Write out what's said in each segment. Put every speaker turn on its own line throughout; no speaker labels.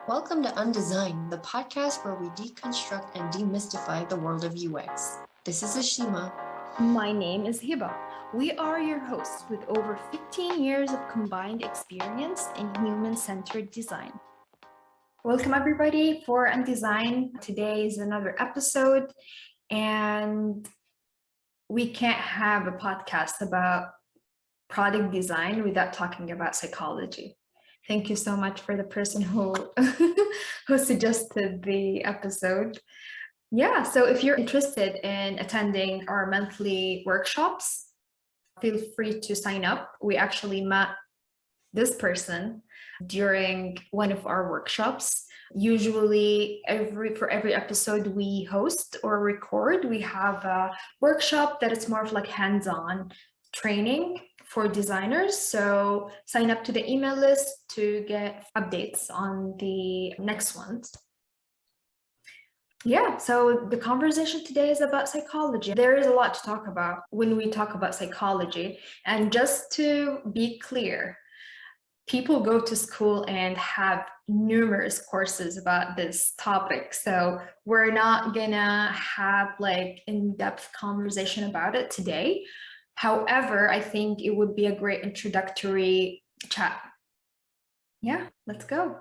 Welcome to Undesign, the podcast where we deconstruct and demystify the world of UX. This is Ashima.
My name is Heba. We are your hosts with over 15 years of combined experience in human-centered design. Welcome everybody for Undesign. Today is another episode, and we can't have a podcast about product design without talking about psychology. Thank you so much for the person who who suggested the episode. Yeah, so if you're interested in attending our monthly workshops, feel free to sign up. We actually met this person during one of our workshops. Usually for every episode we host or record, we have a workshop that is more of like hands-on training for designers. So sign up to the email list to get updates on the next ones. Yeah, so the conversation today is about psychology. There is a lot to talk about when we talk about psychology. And just to be clear, people go to school and have numerous courses about this topic. So we're not gonna have like in-depth conversation about it today. However, I think it would be a great introductory chat. Yeah, let's go.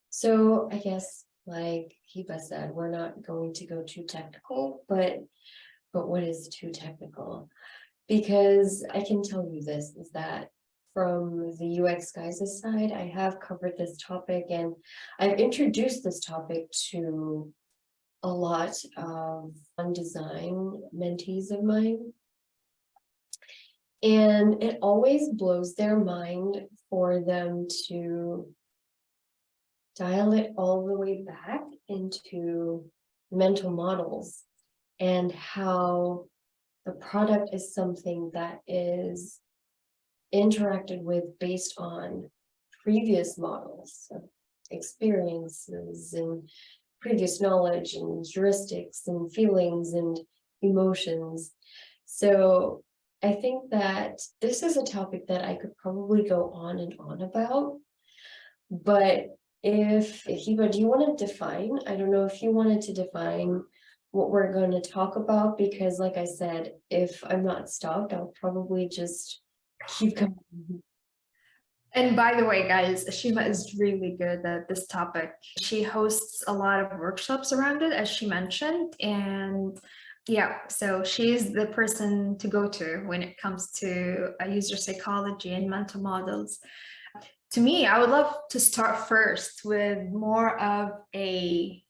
So I guess, like Heba said, we're not going to go too technical, but what is too technical? Because I can tell you this, is that from the UX guys' side, I have covered this topic and I've introduced this topic to a lot of design mentees of mine. And it always blows their mind for them to dial it all the way back into mental models and how the product is something that is interacted with based on previous models of experiences and previous knowledge and heuristics and feelings and emotions. So I think that this is a topic that I could probably go on and on about, but if Heba, do you want to define? I don't know if you wanted to define what we're going to talk about, because like I said, if I'm not stopped, I'll probably just keep going.
And by the way, guys, Ashima is really good at this topic. She hosts a lot of workshops around it, as she mentioned. And yeah, so she's the person to go to when it comes to user psychology and mental models. To me, I would love to start first with more of a,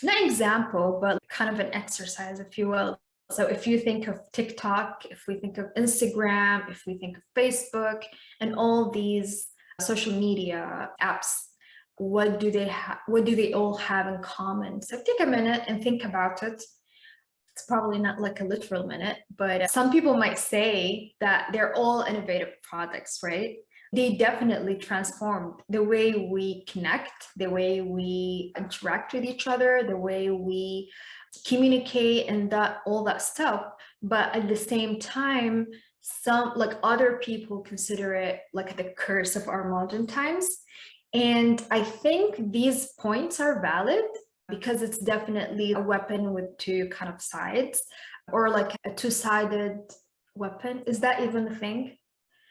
not example, but kind of an exercise, if you will. So if you think of TikTok, if we think of Instagram, if we think of Facebook, and all these social media apps, what do they all have in common? So take a minute and think about it. It's probably not like a literal minute, but some people might say that they're all innovative products, right? They definitely transformed the way we connect, the way we interact with each other, the way we communicate and that all that stuff. But at the same time, some like other people consider it like the curse of our modern times. And I think these points are valid because it's definitely a weapon with two kind of sides, or like a two-sided weapon. Is that even a thing?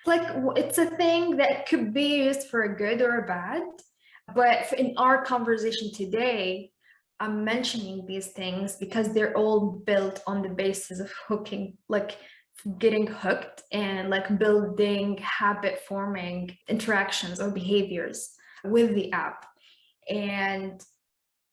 Like it's a thing that could be used for a good or a bad. But in our conversation today, I'm mentioning these things because they're all built on the basis of hooking, like getting hooked and like building habit forming interactions or behaviors with the app. And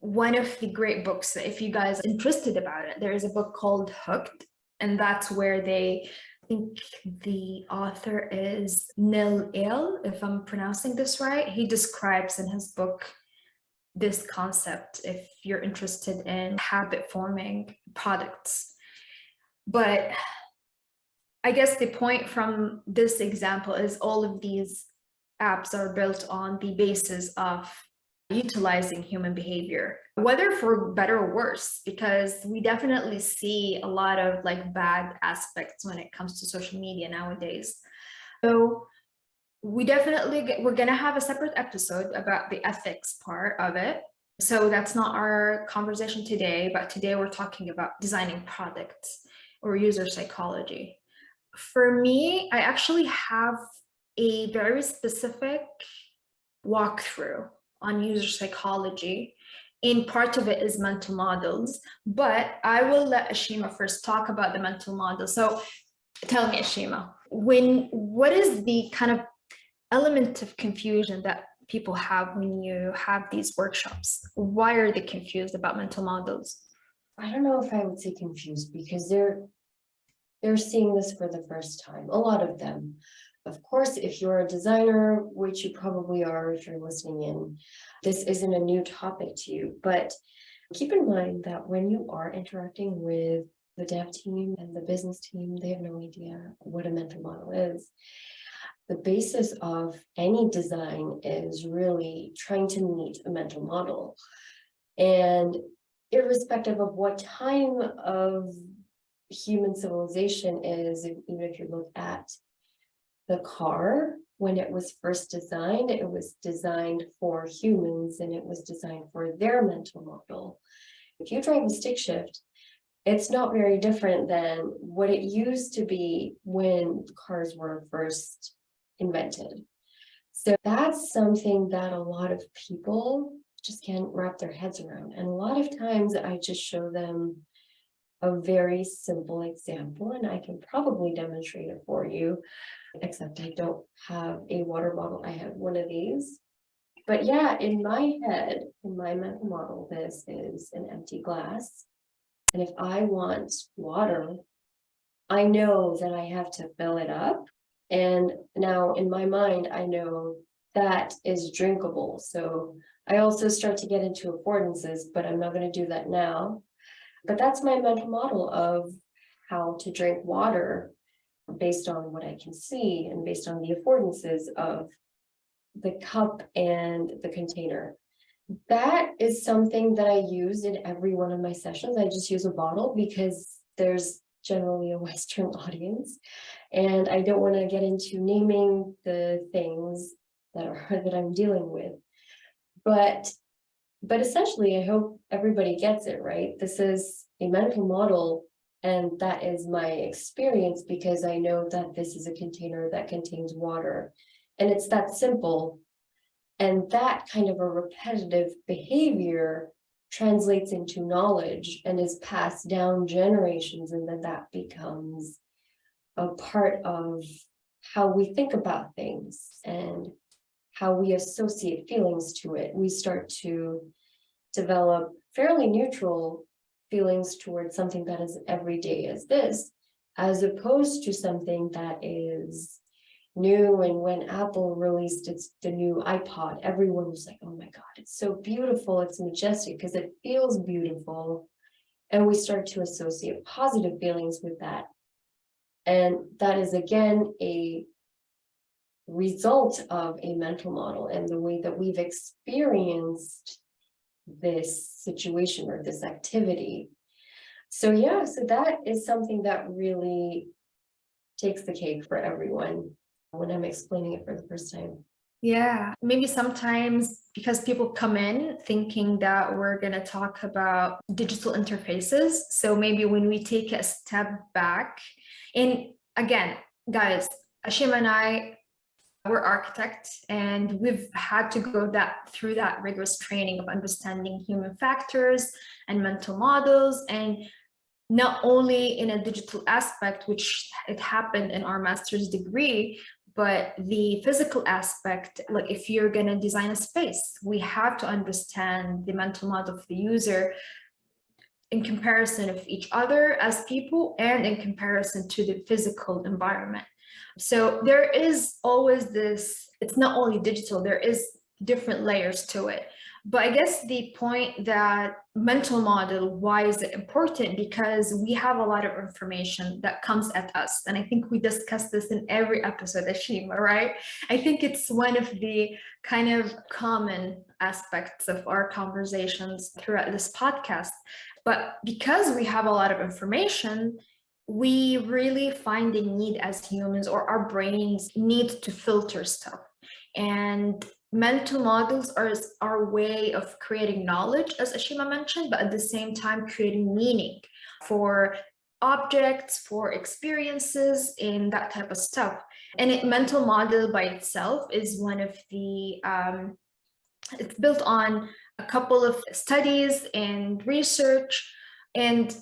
one of the great books, if you guys are interested about it, there is a book called Hooked, and that's where I think the author is Nil El, if I'm pronouncing this right. He describes in his book this concept if you're interested in habit forming products. But I guess the point from this example is all of these apps are built on the basis of utilizing human behavior, whether for better or worse, because we definitely see a lot of like bad aspects when it comes to social media nowadays. So we're gonna have a separate episode about the ethics part of it. So that's not our conversation today, but today we're talking about designing products or user psychology. For me, I actually have a very specific walkthrough on user psychology. And part of it is mental models, but I will let Ashima first talk about the mental model. So tell me, Ashima, what is the kind of element of confusion that people have when you have these workshops? Why are they confused about mental models?
I don't know if I would say confused, because they're seeing this for the first time, a lot of them. Of course, if you're a designer, which you probably are if you're listening in, this isn't a new topic to you, but keep in mind that when you are interacting with the dev team and the business team, they have no idea what a mental model is. The basis of any design is really trying to meet a mental model. And irrespective of what time of human civilization is, even if you look at the car, when it was first designed, it was designed for humans and it was designed for their mental model. If you drive a stick shift, it's not very different than what it used to be when cars were first invented. So that's something that a lot of people just can't wrap their heads around. And a lot of times I just show them a very simple example, and I can probably demonstrate it for you, except I don't have a water bottle. I have one of these. But yeah, in my head, in my mental model, this is an empty glass. And if I want water, I know that I have to fill it up. And now in my mind, I know that is drinkable. So I also start to get into affordances, but I'm not going to do that now. But that's my mental model of how to drink water based on what I can see and based on the affordances of the cup and the container. That is something that I use in every one of my sessions. I just use a bottle because there's generally a Western audience, and I don't want to get into naming the things that I'm dealing with. But essentially, I hope everybody gets it, right? This is a mental model, and that is my experience because I know that this is a container that contains water, and it's that simple. And that kind of a repetitive behavior translates into knowledge and is passed down generations, and then that becomes a part of how we think about things and how we associate feelings to it. We start to develop fairly neutral feelings towards something that is everyday as this, as opposed to something that is new. And when Apple released the new iPod, everyone was like, oh my God, it's so beautiful, it's majestic, because it feels beautiful. And we start to associate positive feelings with that. And that is, again, a result of a mental model and the way that we've experienced this situation or this activity. So yeah, so that is something that really takes the cake for everyone when I'm explaining it for the first time.
Yeah, maybe sometimes because people come in thinking that we're going to talk about digital interfaces. So maybe when we take a step back, and again, guys, Ashima and I, we're architects, and we've had to go through that rigorous training of understanding human factors and mental models, and not only in a digital aspect, which it happened in our master's degree, but the physical aspect. Like if you're going to design a space, we have to understand the mental model of the user in comparison of each other as people and in comparison to the physical environment. So there is always this, it's not only digital, there is different layers to it. But I guess the point that mental model, why is it important? Because we have a lot of information that comes at us. And I think we discuss this in every episode, Ashima, right? I think it's one of the kind of common aspects of our conversations throughout this podcast. But because we have a lot of information, we really find the need as humans, or our brains need to filter stuff. And mental models are our way of creating knowledge, as Ashima mentioned, but at the same time creating meaning for objects, for experiences, and that type of stuff. And mental model by itself is one of the, it's built on a couple of studies and research. And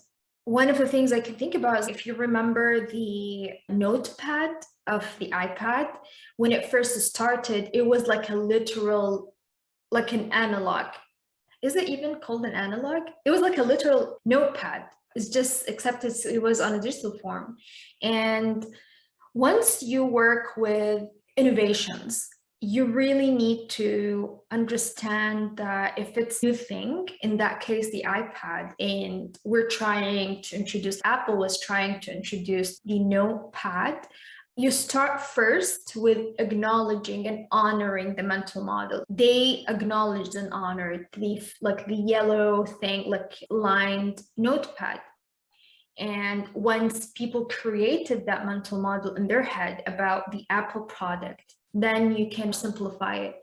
one of the things I can think about is, if you remember the notepad of the iPad, when it first started, it was like a literal, like an analog. Is it even called an analog? It was like a literal notepad. It's just, except it was on a digital form. And once you work with innovations, you really need to understand that if it's a new thing, in that case, the iPad, and we're trying to introduce, Apple was trying to introduce the notepad, you start first with acknowledging and honoring the mental model. They acknowledged and honored the yellow thing, like lined notepad. And once people created that mental model in their head about the Apple product, then you can simplify it.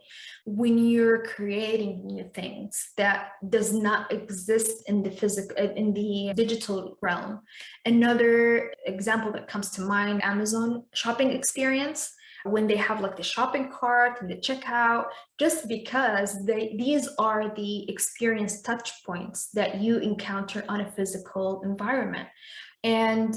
When you're creating new things that does not exist in the physical, in the digital realm. Another example that comes to mind, Amazon shopping experience, when they have like the shopping cart and the checkout, just because these are the experience touch points that you encounter on a physical environment. And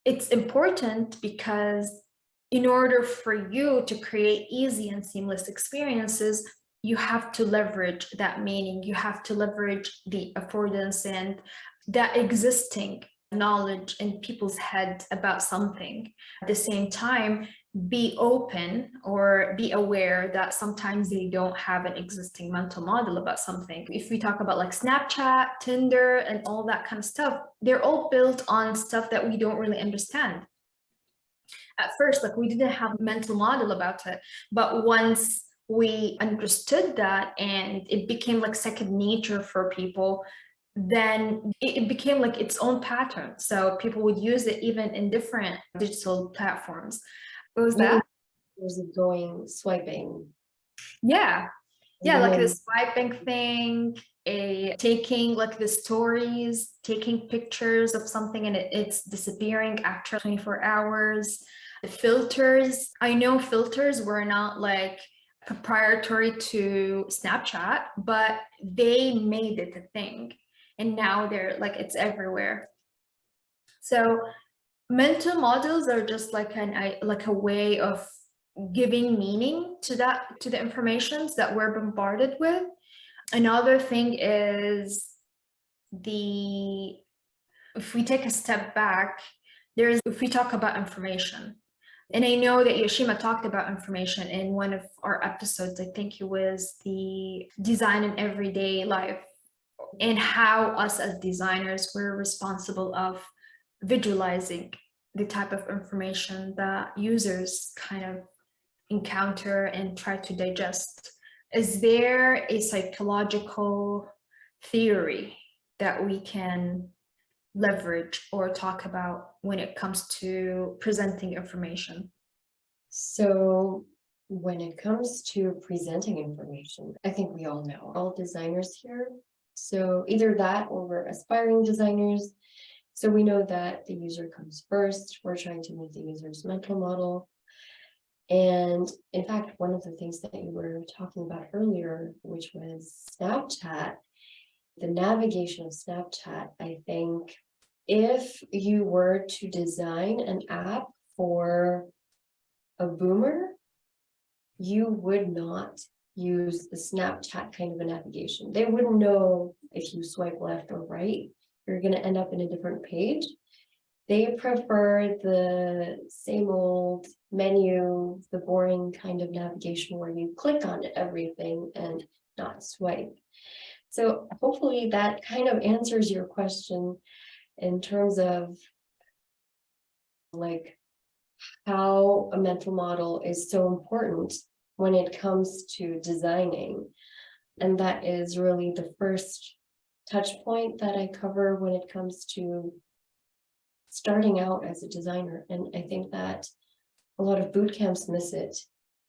it's important because in order for you to create easy and seamless experiences, you have to leverage that meaning. You have to leverage the affordance and that existing knowledge in people's heads about something. At the same time, be open or be aware that sometimes they don't have an existing mental model about something. If we talk about like Snapchat, Tinder, and all that kind of stuff, they're all built on stuff that we don't really understand. At first, like, we didn't have a mental model about it, but once we understood that and it became like second nature for people, then it became like its own pattern. So people would use it even in different digital platforms. What was that?
Years of going swiping.
Yeah. Yeah, like
then-
the swiping thing, taking like the stories, taking pictures of something and it's disappearing after 24 hours. The filters, I know filters were not like proprietary to Snapchat, but they made it a thing. And now they're like, it's everywhere. So mental models are just like a way of giving meaning to the informations that we're bombarded with. Another thing is if we take a step back, if we talk about information, and I know that Ashima talked about information in one of our episodes, I think it was the design in everyday life, and how us as designers, we're responsible of visualizing the type of information that users kind of encounter and try to digest. Is there a psychological theory that we can leverage or talk about when it comes to presenting information?
So when it comes to presenting information, I think we all know, all designers here. So either that or we're aspiring designers. So we know that the user comes first. We're trying to meet the user's mental model. And in fact, one of the things that you were talking about earlier, which was Snapchat, the navigation of Snapchat, I think if you were to design an app for a boomer, you would not use the Snapchat kind of a navigation. They wouldn't know if you swipe left or right, you're going to end up in a different page. They prefer the same old menu, the boring kind of navigation where you click on everything and not swipe. So hopefully that kind of answers your question in terms of like how a mental model is so important when it comes to designing. And that is really the first touch point that I cover when it comes to starting out as a designer. And I think that a lot of boot camps miss it.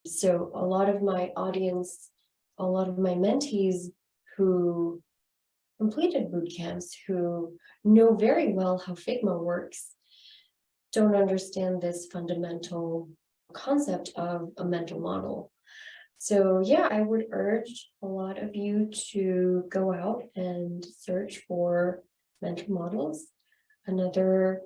So a lot of my audience, a lot of my mentees who completed boot camps, who know very well how Figma works, don't understand this fundamental concept of a mental model. So yeah, I would urge a lot of you to go out and search for mental models. Another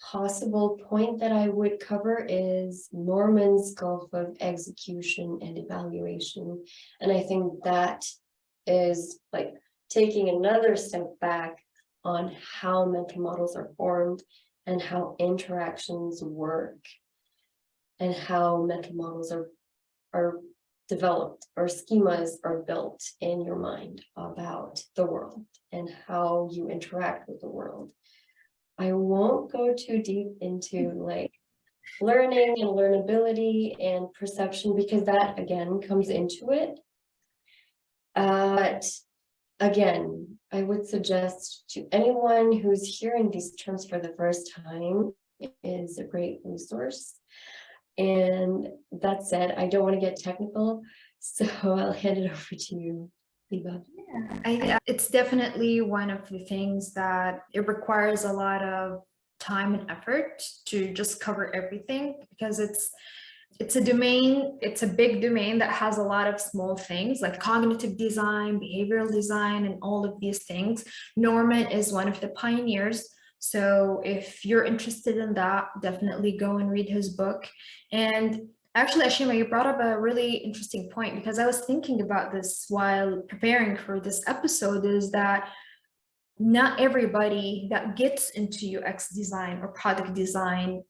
possible point that I would cover is Norman's Gulf of Execution and Evaluation. And I think that is like taking another step back on how mental models are formed and how interactions work and how mental models are developed or schemas are built in your mind about the world and how you interact with the world. I won't go too deep into like learning and learnability and perception because that again comes into it. But again, I would suggest to anyone who's hearing these terms for the first time, it is a great resource. And that said, I don't want to get technical, so I'll hand it over to you, Heba.
It's definitely one of the things that it requires a lot of time and effort to just cover everything, because it's a domain, it's a big domain that has a lot of small things like cognitive design, behavioral design, and all of these things. Norman is one of the pioneers. So if you're interested in that, definitely go and read his book. And actually, Ashima, you brought up a really interesting point, because I was thinking about this while preparing for this episode, is that not everybody that gets into UX design or product design,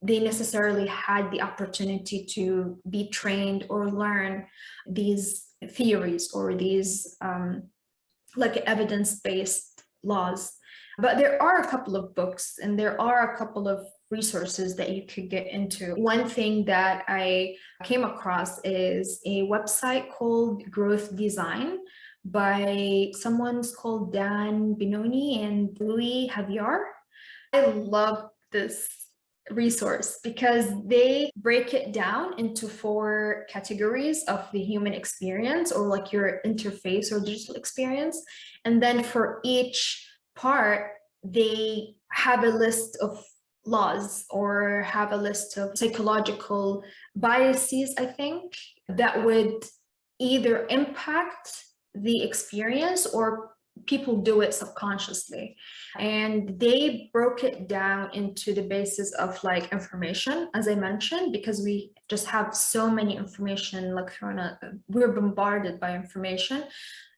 they necessarily had the opportunity to be trained or learn these theories or these like evidence-based laws. But there are a couple of books and there are a couple of resources that you could get into. One thing that I came across is a website called Growth Design by someone's called Dan Binoni and Louis Javier. I love this resource because they break it down into 4 categories of the human experience, or like your interface or digital experience. And then for each part, they have a list of laws or have a list of psychological biases, I think, that would either impact the experience or people do it subconsciously. And they broke it down into the basis of like information, as I mentioned, because we just have so many information like thrown at, we're bombarded by information,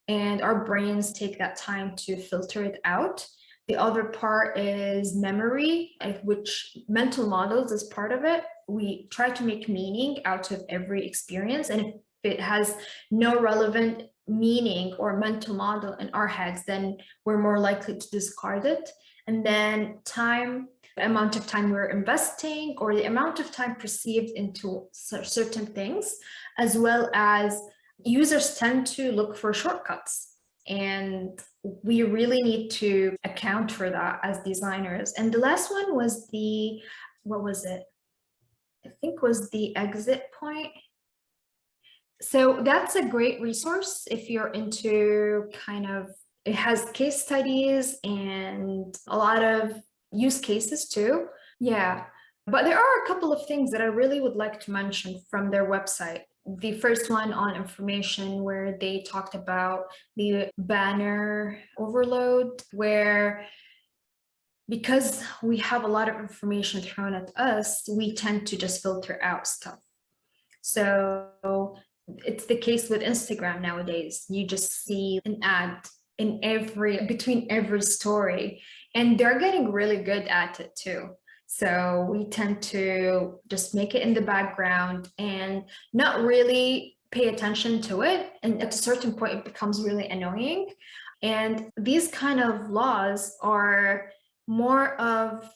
and our brains take that time to filter it out. The other part is memory, which mental models is part of it. We try to make meaning out of every experience, and if it has no relevant meaning or mental model in our heads, then we're more likely to discard it. And then time, the amount of time we're investing, or the amount of time perceived into certain things, as well as users tend to look for shortcuts. And we really need to account for that as designers. And the last one was what was it? I think was the exit point. So that's a great resource if you're into it has case studies and a lot of use cases too. Yeah, but there are a couple of things that I really would like to mention from their website. The first one on information, where they talked about the banner overload, where because we have a lot of information thrown at us, we tend to just filter out stuff. So it's the case with Instagram nowadays. You just see an ad in between every story, and they're getting really good at it too. So we tend to just make it in the background and not really pay attention to it. And at a certain point, it becomes really annoying. And these kind of laws are more of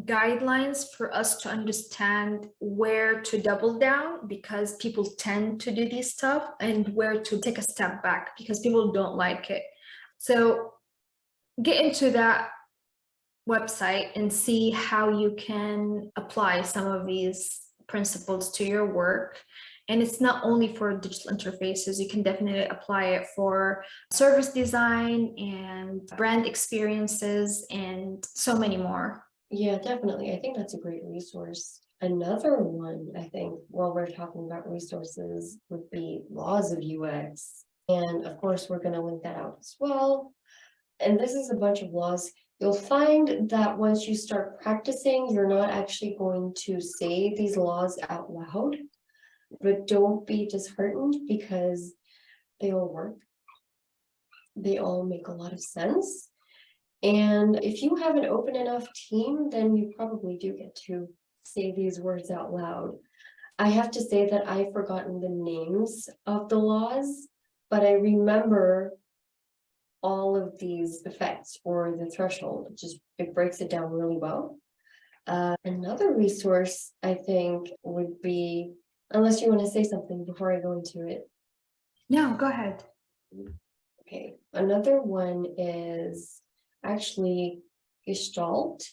guidelines for us to understand where to double down, because people tend to do this stuff, and where to take a step back because people don't like it. So get into that website and see how you can apply some of these principles to your work. And it's not only for digital interfaces, you can definitely apply it for service design and brand experiences and so many more.
Yeah, definitely. I think that's a great resource. Another one, I think, while we're talking about resources, would be laws of UX. And of course, we're going to link that out as well. And this is a bunch of laws. You'll find that once you start practicing, you're not actually going to say these laws out loud, but don't be disheartened because they all work. They all make a lot of sense. And if you have an open enough team, then you probably do get to say these words out loud. I have to say that I've forgotten the names of the laws, but I remember all of these effects or the threshold. It breaks it down really well. Another resource I think would be, unless you want to say something before I go into it.
No, go ahead.
Okay, another one is actually Gestalt.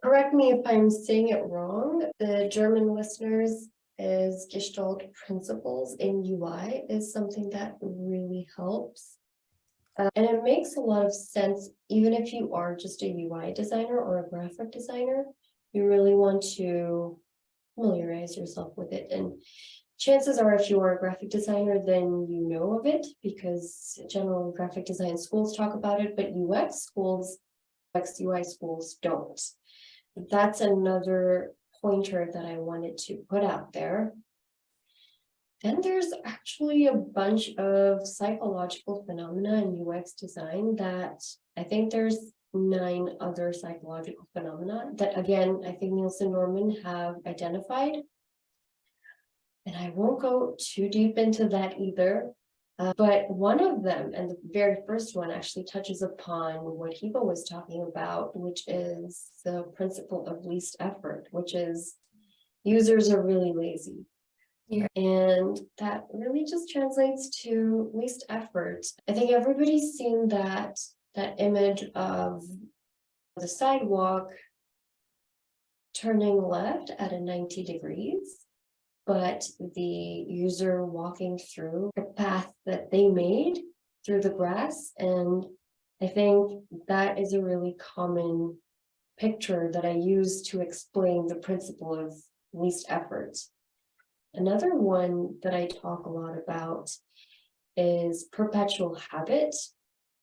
Correct me if I'm saying it wrong. The German listeners is Gestalt principles in UI is something that really helps. And it makes a lot of sense, even if you are just a UI designer or a graphic designer, you really want to familiarize yourself with it. And chances are, if you are a graphic designer, then you know of it because general graphic design schools talk about it, but UX schools, UI schools don't. That's another pointer that I wanted to put out there. Then there's actually a bunch of psychological phenomena in UX design that I think there's 9 other psychological phenomena that, again, I think Nielsen Norman have identified. And I won't go too deep into that either. But one of them, and the very first one, actually touches upon what Heba was talking about, which is the principle of least effort, which is users are really lazy.
Yeah.
And that really just translates to least effort. I think everybody's seen that image of the sidewalk turning left at a 90 degrees, but the user walking through the path that they made through the grass. And I think that is a really common picture that I use to explain the principle of least effort. Another one that I talk a lot about is perpetual habit,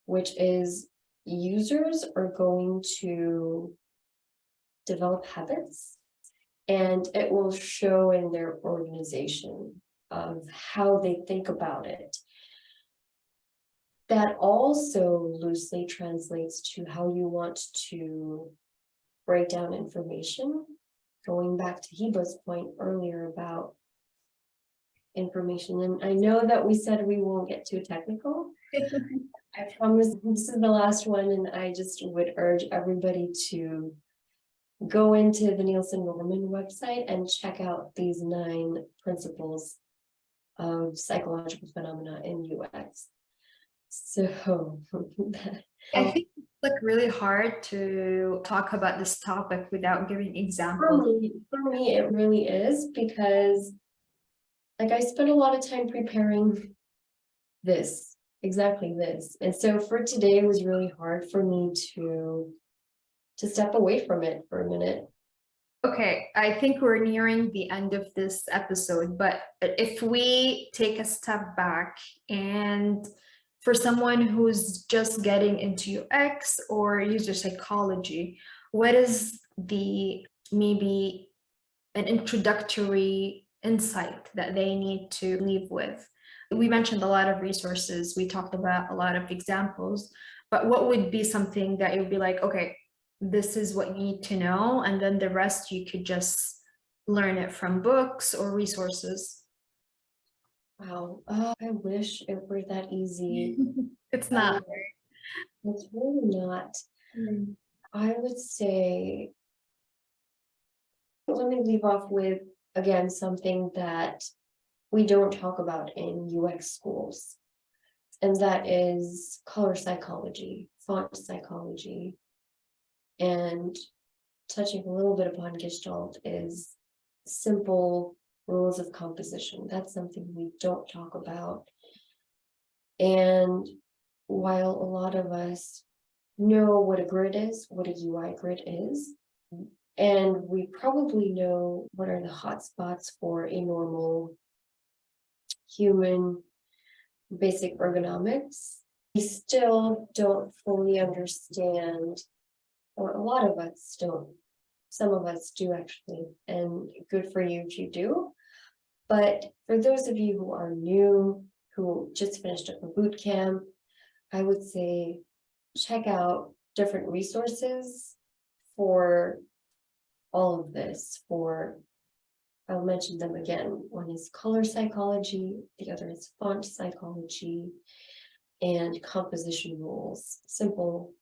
which is users are going to develop habits and it will show in their organization of how they think about it. That also loosely translates to how you want to break down information. Going back to Heba's point earlier about information. And I know that we said we won't get too technical. I promise this is the last one, and I just would urge everybody to go into the Nielsen Norman website and check out these 9 principles of psychological phenomena in UX. So
I think it's like really hard to talk about this topic without giving examples.
for me, it really is, because like I spent a lot of time preparing exactly this. And so for today, it was really hard for me to step away from it for a minute.
Okay, I think we're nearing the end of this episode, but if we take a step back, and for someone who's just getting into UX or user psychology, what is the maybe an introductory insight that they need to leave with? We mentioned a lot of resources, we talked about a lot of examples, but what would be something that you would be like, okay, this is what you need to know, and then the rest you could just learn it from books or resources?
Wow, I wish it were that easy.
It's not.
It's really not. I would say, let me leave off with, again, something that we don't talk about in UX schools, and that is color psychology, font psychology. And touching a little bit upon Gestalt is simple rules of composition. That's something we don't talk about. And while a lot of us know what a grid is, what a UI grid is, and we probably know what are the hotspots for a normal human basic ergonomics, we still don't fully understand, or a lot of us don't. Some of us do actually, and good for you if you do. But for those of you who are new, who just finished up a boot camp, I would say check out different resources for all of this. I'll mention them again. One is color psychology, the other is font psychology, and composition rules, simple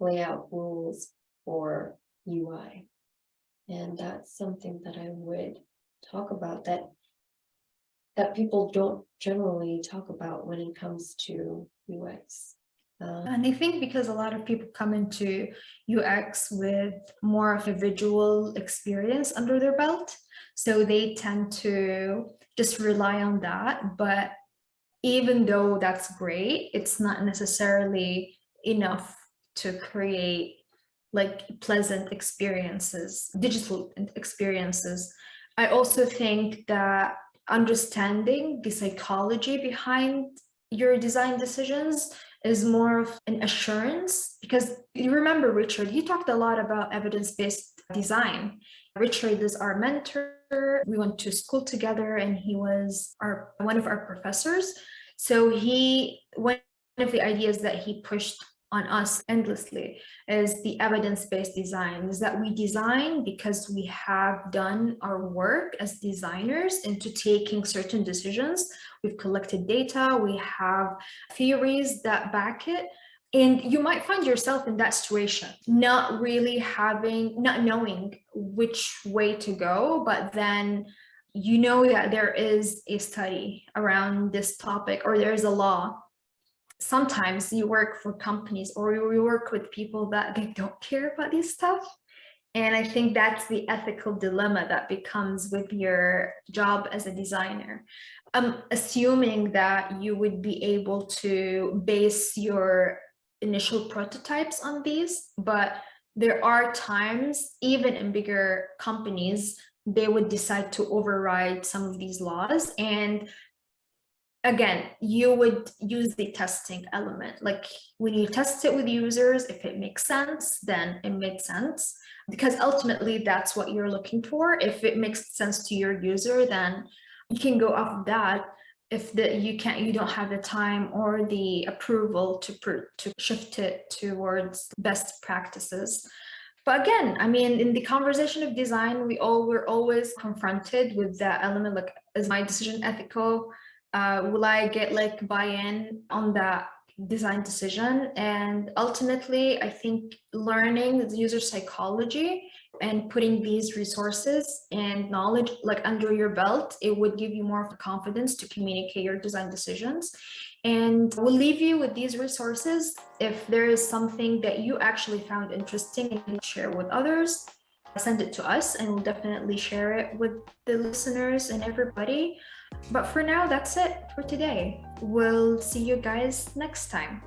layout rules for UI. And that's something that I would talk about that people don't generally talk about when it comes to UX.
And I think because a lot of people come into UX with more of a visual experience under their belt, so they tend to just rely on that. But even though that's great, it's not necessarily enough to create like pleasant experiences, digital experiences. I also think that understanding the psychology behind your design decisions is more of an assurance, because you remember Richard, he talked a lot about evidence-based design. Richard is our mentor. We went to school together and he was one of our professors. So one of the ideas that he pushed on us endlessly is the evidence-based design, is that we design because we have done our work as designers into taking certain decisions. We've collected data, we have theories that back it. And you might find yourself in that situation, not knowing which way to go, but then you know that there is a study around this topic, or there's a law. Sometimes you work for companies or you work with people that they don't care about this stuff. And I think that's the ethical dilemma that becomes with your job as a designer. I'm assuming that you would be able to base your initial prototypes on these, but there are times, even in bigger companies, they would decide to override some of these laws. And again, you would use the testing element. Like when you test it with users, if it makes sense, then it makes sense, because ultimately that's what you're looking for. If it makes sense to your user, then you can go off of that. If you don't have the time or the approval to shift it towards best practices. But again, I mean, in the conversation of design, we're always confronted with that element, like, is my decision ethical? Will I get like buy-in on that design decision? And ultimately, I think learning the user psychology and putting these resources and knowledge like under your belt, it would give you more confidence to communicate your design decisions. And we'll leave you with these resources. If there is something that you actually found interesting and share with others, send it to us and we'll definitely share it with the listeners and everybody. But for now, that's it for today. We'll see you guys next time.